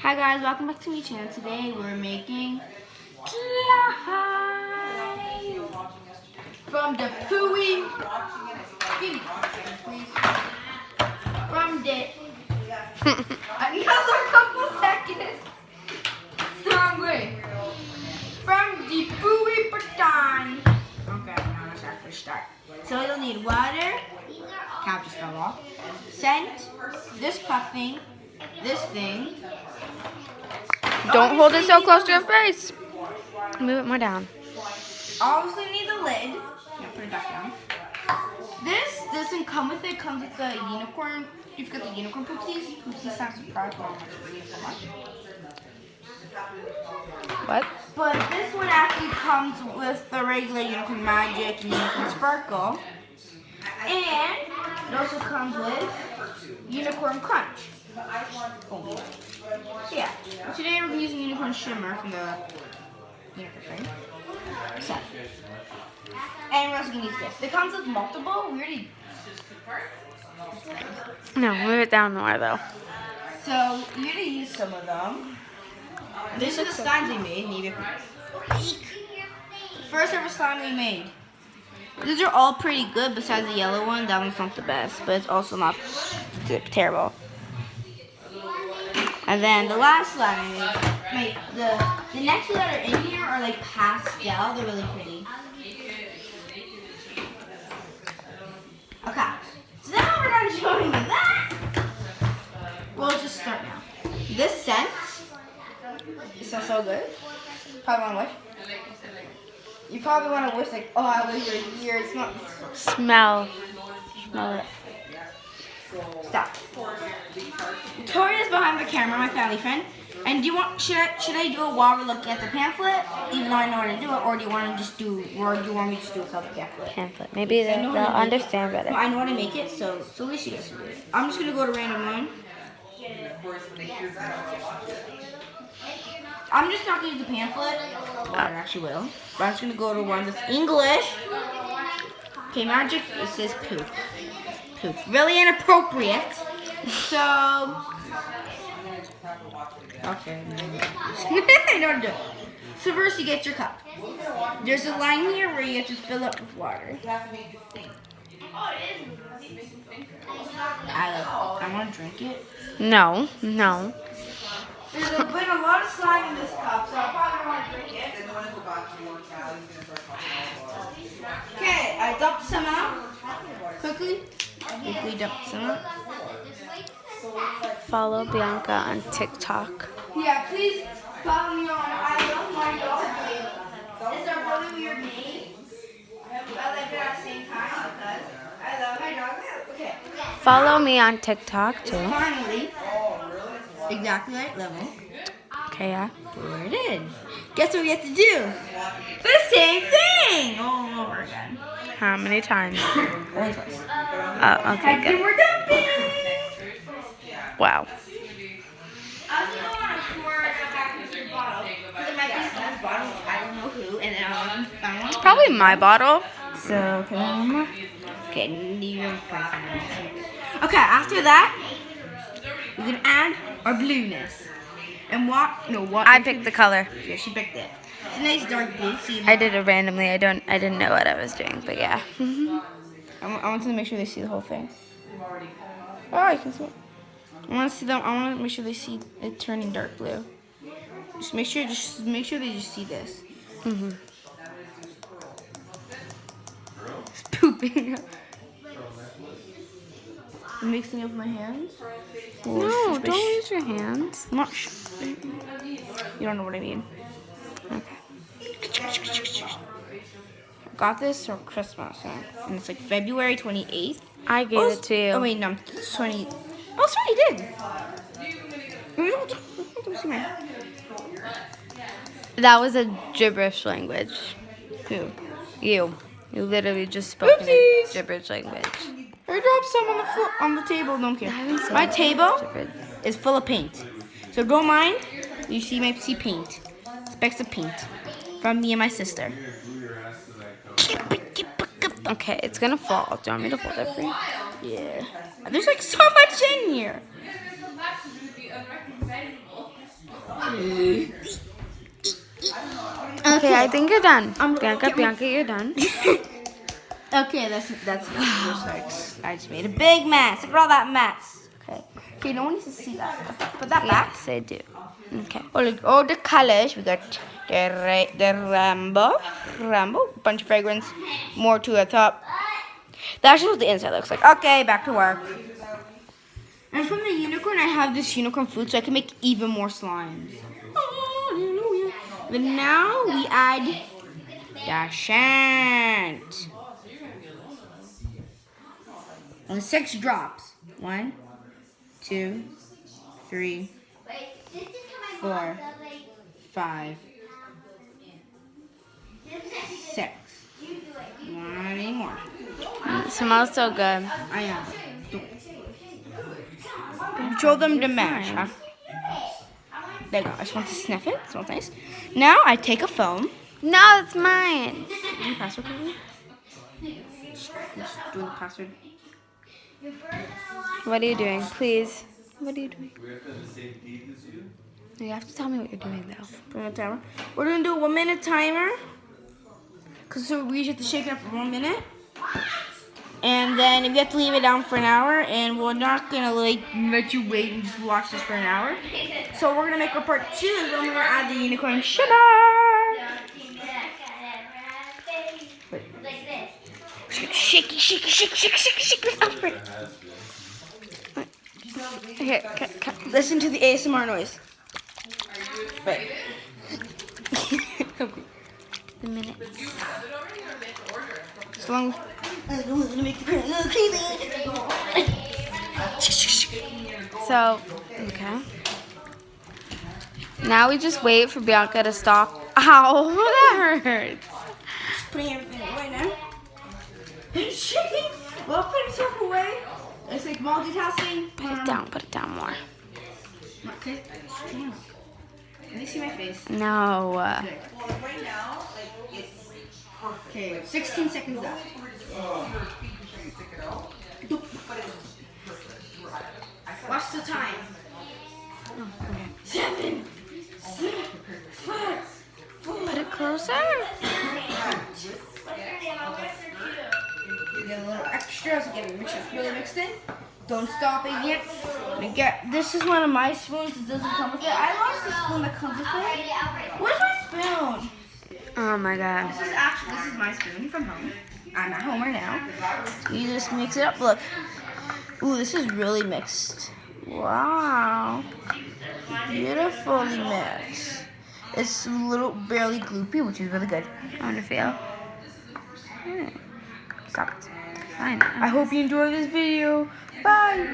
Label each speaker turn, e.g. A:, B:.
A: Hi guys, welcome back to my channel. Today we're making slime from the Pooey. Give me a second, please. From the another couple seconds. Strong way. From the Pooey Baton. Okay, now let's actually start. So you'll need water. Cap just fell off. Scent. This cup thing. This thing.
B: Don't hold it so close to your face. Move it more down.
A: Obviously need the lid. Yeah, put it back down. This doesn't come with it. It comes with the unicorn. You've got the unicorn poopsies. Poopsies sound surprised why I'm bringing it so much.
B: What?
A: But this one actually comes with the regular unicorn magic and unicorn sparkle. And it also comes with unicorn crunch. Oh, yeah. Today we're using unicorn shimmer from the unicorn thing. So, and we're also gonna use this. It comes with multiple. We already.
B: No, move it down more though.
A: So we already used some of them. These are the slimes we made. Maybe. First ever slime we made. These are all pretty good. Besides the yellow one, that one's not the best, but it's also not terrible. And then the last slime I made, the next two that are in here are like pastel. They're really pretty. Okay, so now we're done showing you that. We'll just start now. This scent, it smells so good. Probably want to wish. You probably want to wish like, oh, I wish you were here. It smells.
B: Smell. Smell it.
A: Stop. Victoria's behind the camera, my family friend. And do you want? Should I do it while we're looking at the pamphlet, even though I know how to do it, or do you want to just do, or do you want me to just do it without the pamphlet?
B: Pamphlet. Maybe they'll understand better.
A: No, I know how to make it, so at least you guys can do it. I'm just gonna go to random one. I'm just not gonna use the pamphlet. Well, I actually will. But I'm just gonna go to one that's English. Okay, magic. It says poop. Poop. Really inappropriate. So. Okay. I know how to do it. So first you get your cup. There's a line here where you have to fill up with water. I want to drink it.
B: No, no.
A: There's been a lot of slime in this cup, so I probably don't want to drink it. Okay, I dumped some out. Quickly dump some out.
B: Follow Bianca on TikTok.
A: Yeah, please follow me on I Love My Dog. It's a really weird name. I like it at the same time because I love my dog. Okay.
B: Follow me on TikTok
A: It's
B: too.
A: finally exactly right level.
B: Okay, yeah.
A: Pour it in. Guess what we have to do? The same thing all over again.
B: How many times?
A: Only twice.
B: Oh, okay,
A: And
B: good.
A: we're dumping.
B: Wow.
A: I also don't want to pour it back into the bottle because it might be someone's bottle. I don't know who, and then I'll find one.
B: Probably my bottle.
A: So can I have one more? Okay, okay. After that, we're gonna add our blueness. And what?
B: I picked the color.
A: Yeah, she picked it. It's a nice dark blue. See,
B: I did it randomly. I didn't know what I was doing, but yeah.
A: I want to make sure they see the whole thing. Oh, you can see it. I want to see them. I want to make sure they see it turning dark blue. Just make sure they just see this. It's pooping. I'm mixing it with my hands.
B: No, don't use your hands.
A: I'm not sure. You don't know what I mean.
B: Okay.
A: I got this for Christmas, and it's like February 28th.
B: I gave it to you.
A: Oh wait, no, it's 20. Oh, sorry, I did.
B: That was a gibberish language.
A: Who?
B: You literally just spoke in a
A: Oopsies.
B: gibberish language.
A: I dropped some on the on the table. Don't care. My table is full of paint. So don't mind. You might see paint. Specks of paint from me and my sister.
B: Okay, it's gonna fall. Do you want me to hold it for you?
A: Yeah. There's like so much in here.
B: Okay, I think you're done.
A: I'm
B: Bianca,
A: get my-
B: Bianca, you're done.
A: Okay, that's I just made a big mess. Look at all that mess. Okay, no one needs to see that. Put that back.
B: Yes, I do. Okay.
A: Oh, look, all the colors. We got the Rambo, bunch of fragrance, more to the top. That's just what the inside looks like. Okay, back to work. And from the unicorn, I have this unicorn food, so I can make even more slimes. Hallelujah. Then now we add Dashant. And 6 drops. 1, 2, 3, 4, 5, 6. One more.
B: It smells so good.
A: I am. Control them to mash. Huh? There you go. I just want to sniff it. It smells nice. Now I take a foam.
B: No, it's mine.
A: Do the password, Katie? Just do the password.
B: What are you doing? Please. What are you doing? You have to tell me what you're doing, though.
A: Put on a timer. We're gonna do a 1 minute timer. Cause so we just have to shake it up for 1 minute. And then we have to leave it down for an hour, and we're not gonna like let you wait and just watch this for an hour. So we're gonna make our part 2, and then we're gonna add the unicorn sugar. Shake it, shake it, shake it, shake it, shake it, shake it, Alfred. Here, listen to the ASMR noise. Wait.
B: The minutes.
A: As long as gonna make the print look crazy.
B: So, okay. Now we just wait for Bianca to stop. Ow, that hurts.
A: Just putting everything away now. Shaking. Well, putting stuff away. It's like multitasking.
B: Put it down more.
A: Okay. Can they see my face?
B: No.
A: Okay, 16 seconds left. Watch the time.
B: Oh, okay.
A: 7, 6, 5, 4.
B: Put it closer.
A: Get a little extra so get it really mixed in. Don't stop it yet. This is one of my spoons. It doesn't come with it. I lost the spoon that comes with it. Where's my spoon?
B: Oh my god.
A: This is my spoon from home. I'm at home right now. You just mix it up. Look. Ooh, this is really mixed. Wow. Beautifully mixed. It's a little barely gloopy, which is really good.
B: I want to feel.
A: Stop it.
B: Fine.
A: I hope you enjoyed this video. Bye.